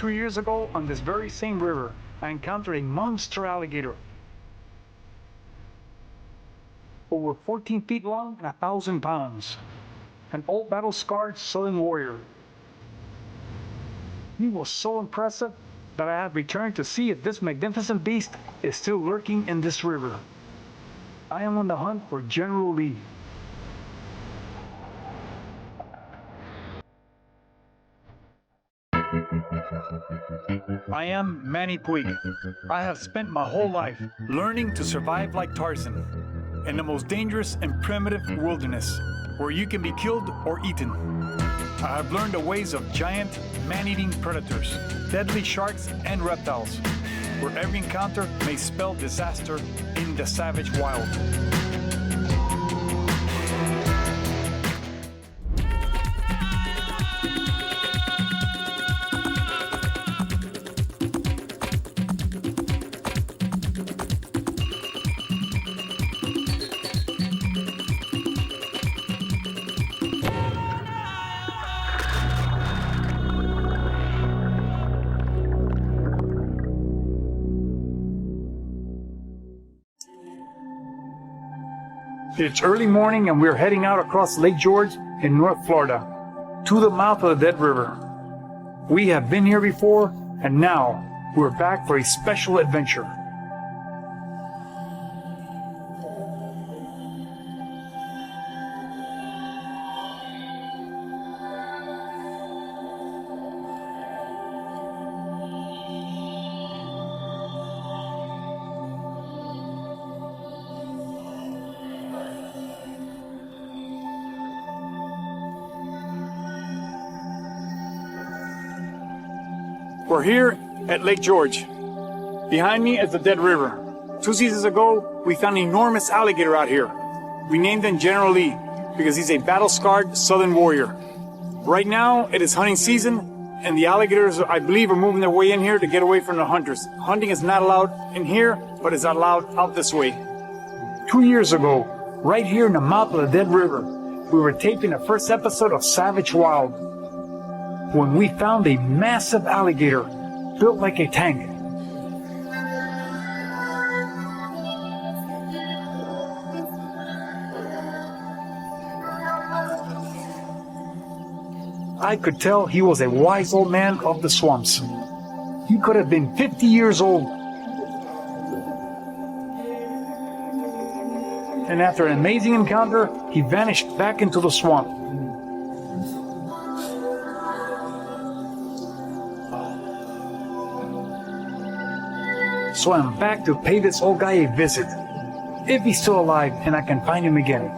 2 years ago, on this very same river, I encountered a monster alligator. Over 14 feet long and 1,000 pounds. An old battle-scarred southern warrior. He was so impressive that I have returned to see if this magnificent beast is still lurking in this river. I am on the hunt for General Lee. I am Manny Puig. I have spent my whole life learning to survive like Tarzan in the most dangerous and primitive wilderness, where you can be killed or eaten. I have learned the ways of giant, man-eating predators, deadly sharks and reptiles, where every encounter may spell disaster in the savage wild. It's early morning and we're heading out across Lake George in North Florida, to the mouth of the Dead River. We have been here before, and now we're back for a special adventure. We're here at Lake George. Behind me is the Dead River. 2 seasons ago, we found an enormous alligator out here. We named him General Lee because he's a battle-scarred southern warrior. Right now, it is hunting season, and the alligators, I believe, are moving their way in here to get away from the hunters. Hunting is not allowed in here, but is allowed out this way. 2 years ago, right here in the mouth of the Dead River, we were taping the first episode of Savage Wild, when we found a massive alligator built like a tank. I could tell he was a wise old man of the swamps. He could have been 50 years old. And after an amazing encounter, he vanished back into the swamp. So I'm back to pay this old guy a visit, if he's still alive and I can find him again.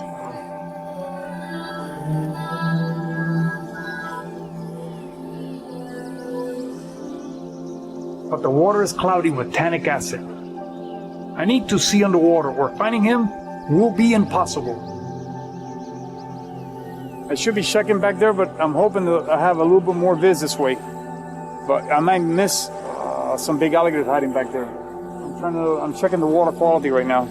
But the water is cloudy with tannic acid. I need to see underwater, or finding him will be impossible. I should be checking back there, but I'm hoping to have a little bit more viz this way. But I might miss some big alligators hiding back there. I'm checking the water quality right now.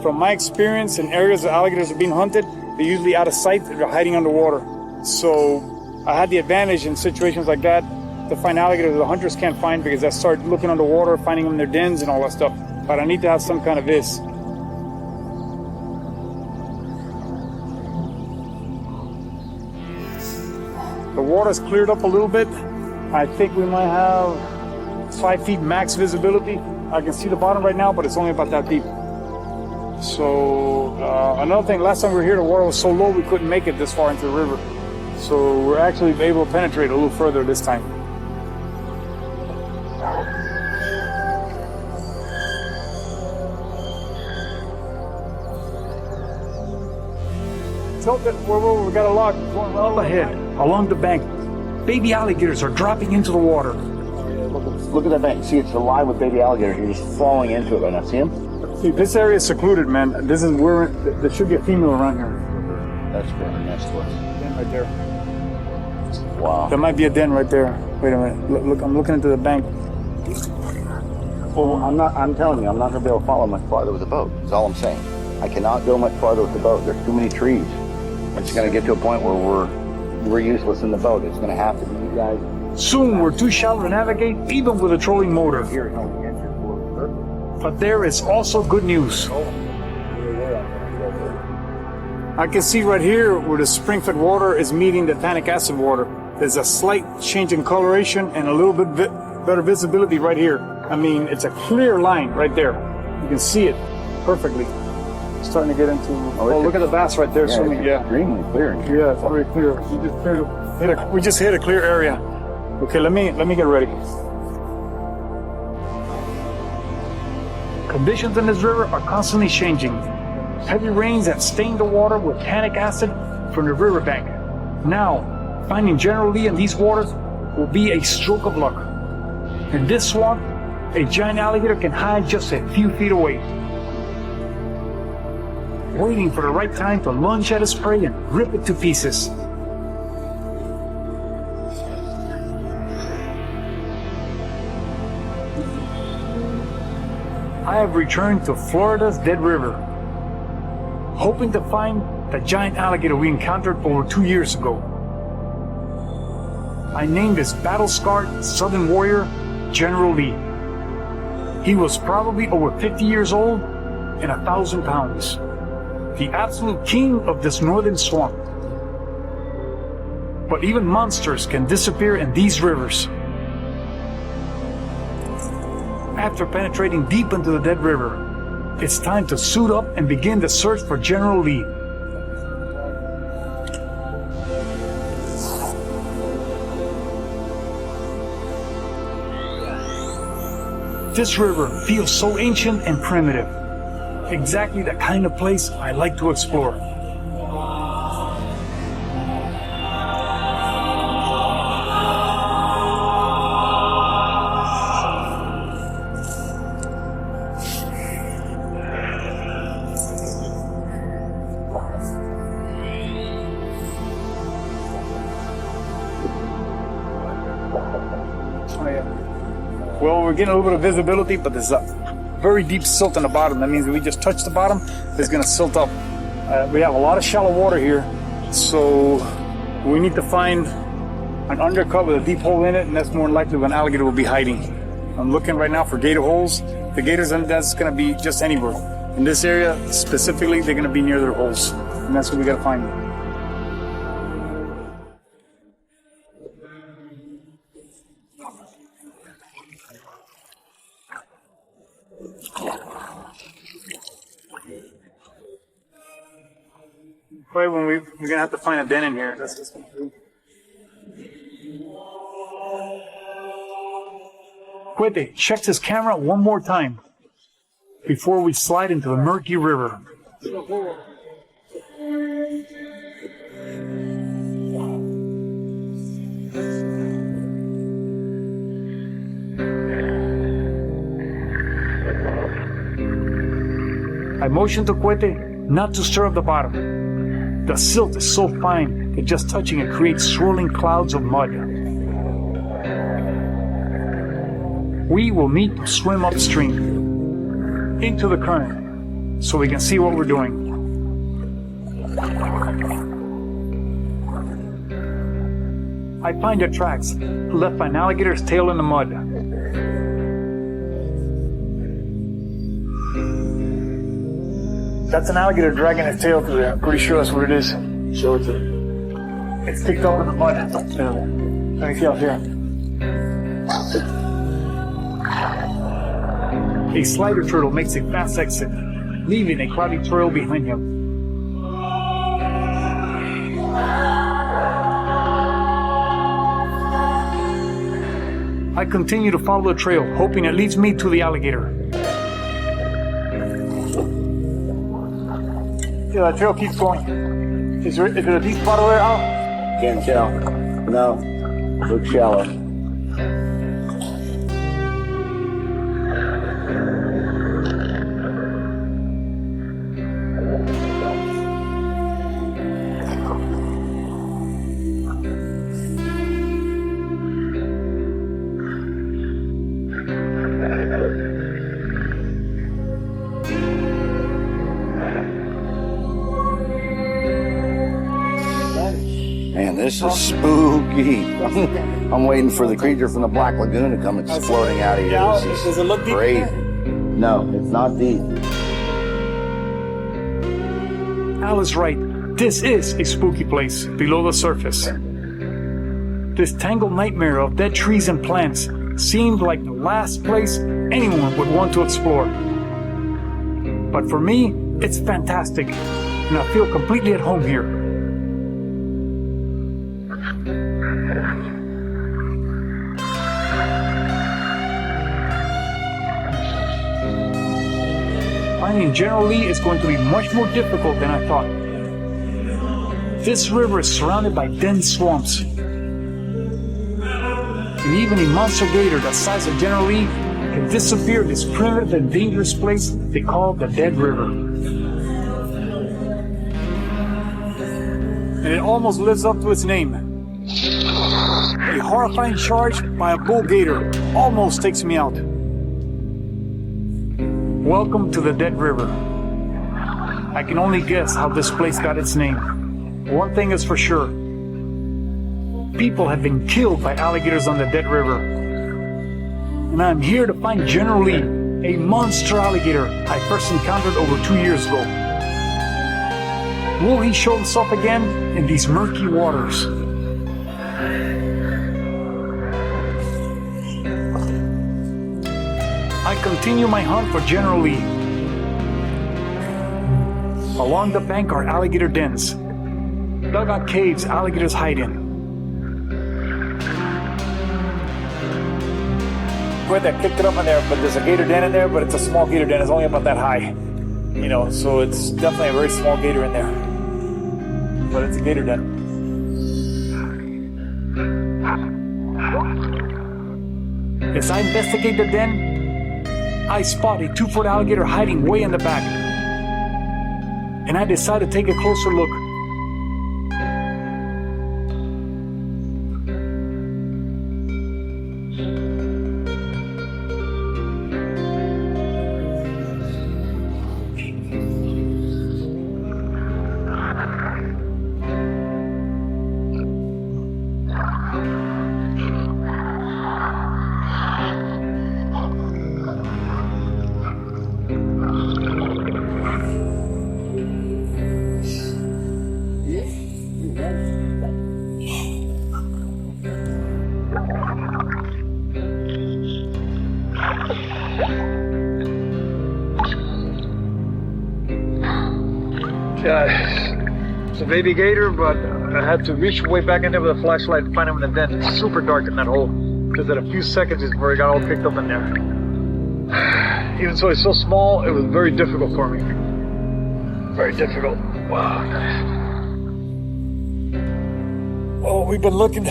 From my experience, in areas where alligators are being hunted, they're usually out of sight, they're hiding underwater. So I had the advantage in situations like that to find alligators the hunters can't find, because I start looking underwater, finding them in their dens and all that stuff. But I need to have some kind of viz. The water's cleared up a little bit. I think we might have 5 feet max visibility. I can see the bottom right now, but it's only about that deep. So another thing, last time we were here, the water was so low we couldn't make it this far into the river. So we're actually able to penetrate a little further this time. Tilt it, we got a log going well ahead. Along the bank, baby alligators are dropping into the water. Look at that bank. See, it's alive with baby alligators. You're just falling into it right now. See them? See, this area is secluded, man. This is where there should be a female around here. That's very next to us. Den right there. Wow. There might be a den right there. Wait a minute. Look, I'm looking into the bank. Well, I'm telling you, I'm not going to be able to follow my father with a boat. That's all I'm saying. I cannot go much farther with the boat. There's too many trees. It's going to get to a point where we're useless in the boat. It's going to have to be you guys. Soon we're too shallow to navigate, even with a trolling motor. Here, no, the entrance was But there is also good news. I can see right here where the spring-fed water is meeting the tannic acid water. There's a slight change in coloration and a little bit better visibility right here. I mean, it's a clear line right there. You can see it perfectly. Starting to get into. Oh, look at the bass right there swimming. Yeah, extremely clear. Yeah, it's very clear. We just hit a clear area. Okay, let me get ready. Conditions in this river are constantly changing. Heavy rains have stained the water with tannic acid from the riverbank. Now, finding General Lee in these waters will be a stroke of luck. In this swamp, a giant alligator can hide just a few feet away, waiting for the right time to lunge at his prey and rip it to pieces. I have returned to Florida's Dead River, hoping to find the giant alligator we encountered over 2 years ago. I named this battle-scarred southern warrior General Lee. He was probably over 50 years old and 1,000 pounds. The absolute king of this northern swamp. But even monsters can disappear in these rivers. After penetrating deep into the Dead River, it's time to suit up and begin the search for General Lee. This river feels so ancient and primitive. Exactly the kind of place I like to explore. Well, we're getting a little bit of visibility, but there's a very deep silt in the bottom. That means if we just touch the bottom, it's going to silt up. We have a lot of shallow water here, so we need to find an undercut with a deep hole in it, and that's more than likely where an alligator will be hiding. I'm looking right now for gator holes. The gators, that's going to be just anywhere. In this area, specifically, they're going to be near their holes, and that's what we got to find. Right when we're gonna have to find a den in here. That's just Quete checks his camera one more time before we slide into the murky river. I motion to Quete not to stir up the bottom. The silt is so fine that just touching it creates swirling clouds of mud. We will need to swim upstream into the current so we can see what we're doing. I find the tracks left by an alligator's tail in the mud. That's an alligator dragging its tail through there. I'm pretty sure that's what it is. Show it to me. It's kicked up in the mud. Let me see out here. A slider turtle makes a fast exit, leaving a cloudy trail behind him. I continue to follow the trail, hoping it leads me to the alligator. Yeah, that trail keeps going. Is there a deep spot over there, Al? Can't tell. No, looks shallow. This is spooky. I'm waiting for the creature from the Black Lagoon to come exploding out of here. Yeah, This does it look deep? great. No, it's not deep. Al is right. This is a spooky place below the surface. This tangled nightmare of dead trees and plants seemed like the last place anyone would want to explore. But for me, it's fantastic, and I feel completely at home here. Finding General Lee is going to be much more difficult than I thought. This river is surrounded by dense swamps. And even a monster gator the size of General Lee can disappear in this primitive and dangerous place they call the Dead River. And it almost lives up to its name. A horrifying charge by a bull gator almost takes me out. Welcome to the Dead River. I can only guess how this place got its name. One thing is for sure. People have been killed by alligators on the Dead River. And I'm here to find General Lee, a monster alligator I first encountered over 2 years ago. Will he show himself again in these murky waters? I continue my hunt for General Lee. Along the bank are alligator dens, dugout caves alligators hide in. That picked it up in there, but there's a gator den in there, but it's a small gator den. It's only about that high, you know, so it's definitely a very small gator in there, but it's a gator den. As I investigate the den, I spot a 2-foot alligator hiding way in the back, and I decide to take a closer look. It's a baby gator, but I had to reach way back in there with a flashlight to find him in the den. It's super dark in that hole, because in a few seconds is where he got all picked up in there. Even so, he's so small, it was very difficult for me. Very difficult. Wow. Oh, we've been looking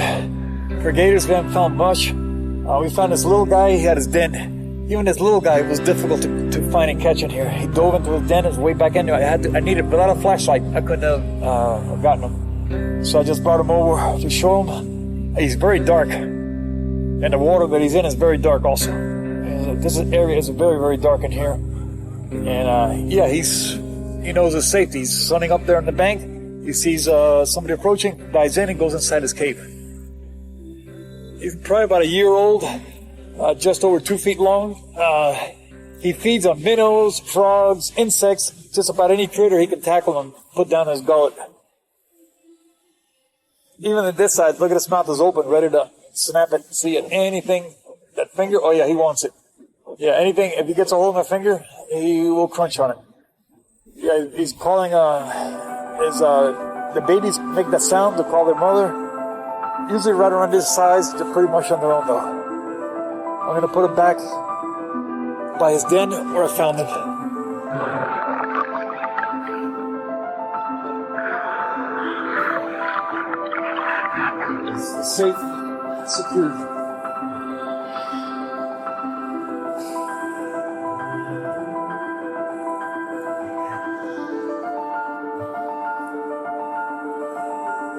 for gators, we haven't found much. We found this little guy, he had his den. Even this little guy was difficult to find and catch in here. He dove into his den, his way back into it. I needed, without a flashlight, I couldn't have gotten him. So I just brought him over to show him. He's very dark. And the water that he's in is very dark also. And this area is very, very dark in here. And yeah, he knows his safety. He's sunning up there on the bank. He sees somebody approaching, dives in and goes inside his cave. He's probably about a year old. Just over 2 feet long. He feeds on minnows, frogs, insects, just about any critter he can tackle and put down his gullet. Even at this side, look at his mouth is open, ready to snap it. See it, anything, that finger, oh yeah, he wants it. Yeah, anything, if he gets a hold of my finger, he will crunch on it. Yeah, he's calling, the babies make that sound to call their mother. Usually right around this size, they're pretty much on their own though. I'm going to put him back by his den where I found him. It's safe, secure.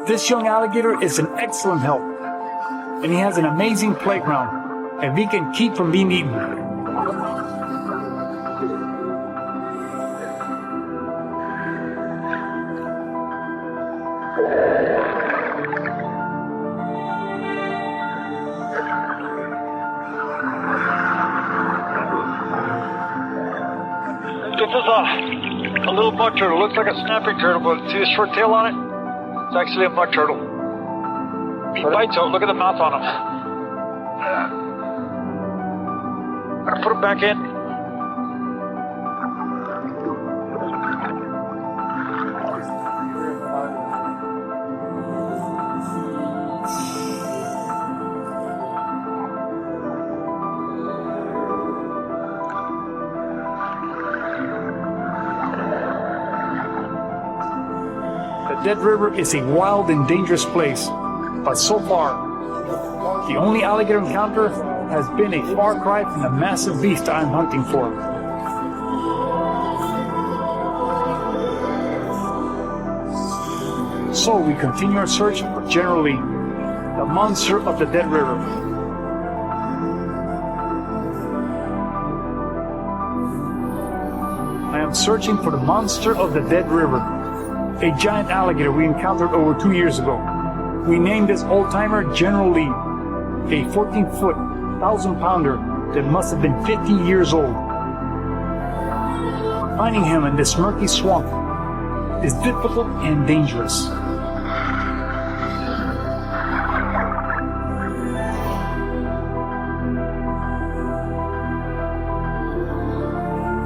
This young alligator is an excellent help, and he has an amazing playground. And we can keep from being eaten. mud turtle. Looks like a snapping turtle, but see the short tail on it? It's actually a mud turtle. He bites out. Look at the mouth on him. I'm gonna put him back in. The Dead River is a wild and dangerous place, but so far, the only alligator encounter has been a far cry from the massive beast I'm hunting for. So we continue our search for General Lee, the monster of the Dead River. I am searching for the monster of the Dead River, a giant alligator we encountered over 2 years ago. We named this old-timer General Lee, a 14-foot, 1,000-pounder that must have been 50 years old. Finding him in this murky swamp is difficult and dangerous.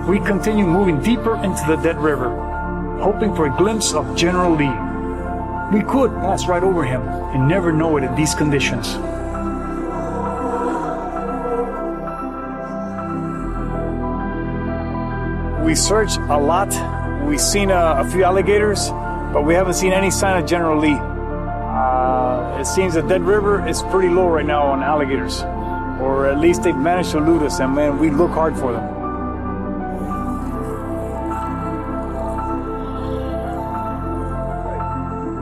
We continue moving deeper into the Dead River, hoping for a glimpse of General Lee. We could pass right over him and never know it in these conditions. We searched a lot. We've seen a few alligators, but we haven't seen any sign of General Lee. It seems the Dead River is pretty low right now on alligators, or at least they've managed to elude us, and man, we look hard for them.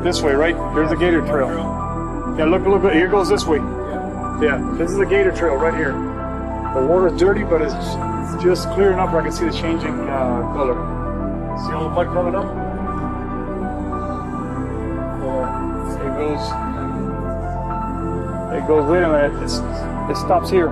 This way, right? There's a gator trail. Yeah, look, here goes this way. Yeah, this is a gator trail right here. The water's dirty, but it's just clear enough where I can see the changing color. See all the mud coming up? It goes, wait a minute, it stops here.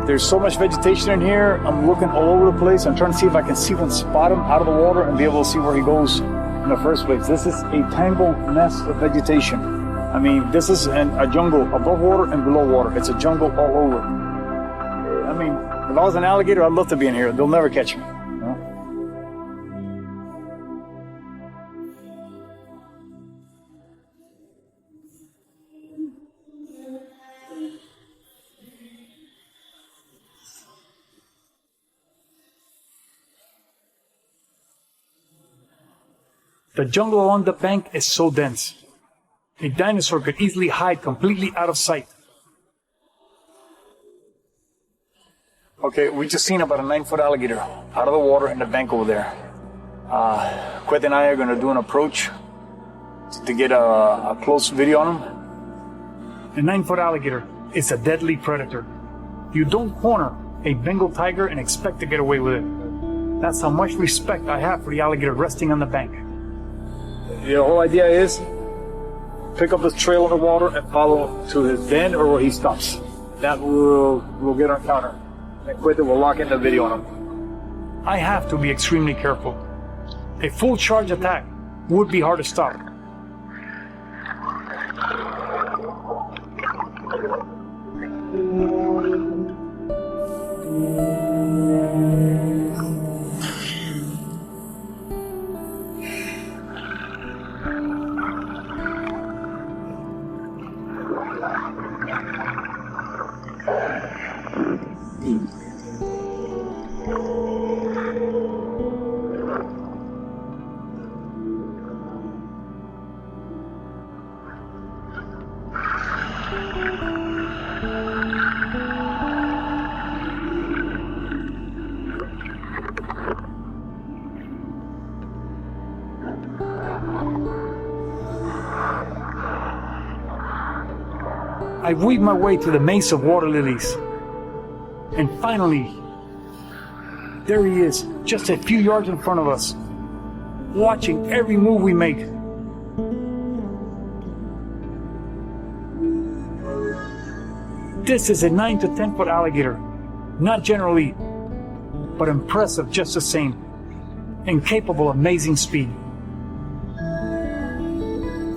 There's so much vegetation in here, I'm looking all over the place. I'm trying to see if I can see one spot him out of the water and be able to see where he goes in the first place. This is a tangled mess of vegetation. I mean, this is a jungle above water and below water. It's a jungle all over. I mean, if I was an alligator, I'd love to be in here. They'll never catch me. The jungle along the bank is so dense. A dinosaur could easily hide completely out of sight. Okay, we just seen about a 9-foot alligator out of the water in the bank over there. Quet and I are going to do an approach to get a close video on him. A 9-foot alligator is a deadly predator. You don't corner a Bengal tiger and expect to get away with it. That's how much respect I have for the alligator resting on the bank. The whole idea is pick up this trail in the water and follow to his den or where he stops. That will get our counter. And Quentin will lock in the video on him. I have to be extremely careful. A full charge attack would be hard to stop. I weave my way to the maze of water lilies. And finally, there he is, just a few yards in front of us, watching every move we make. This is a 9 to 10 foot alligator, not General Lee. but impressive just the same, and capable of amazing speed.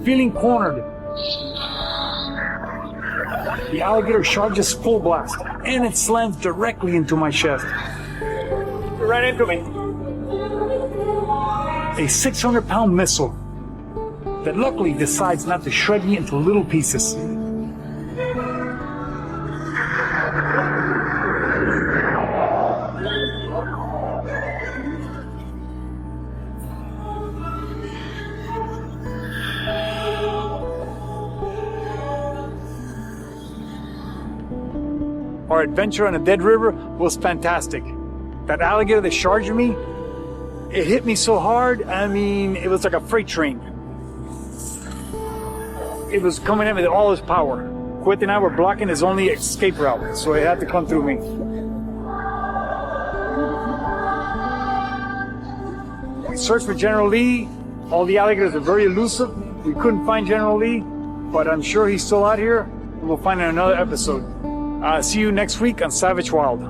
Feeling cornered, the alligator charges full blast, and it slams directly into my chest. Right into me. A 600-pound missile that luckily decides not to shred me into little pieces. Our adventure on a dead river was fantastic. That alligator that charged me, it hit me so hard, I mean, it was like a freight train. It was coming at me with all his power. Quit and I were blocking his only escape route, so it had to come through me. We searched for General Lee. All the alligators are very elusive. We couldn't find General Lee, but I'm sure he's still out here, and we'll find in another episode. See you next week on Savage Wild.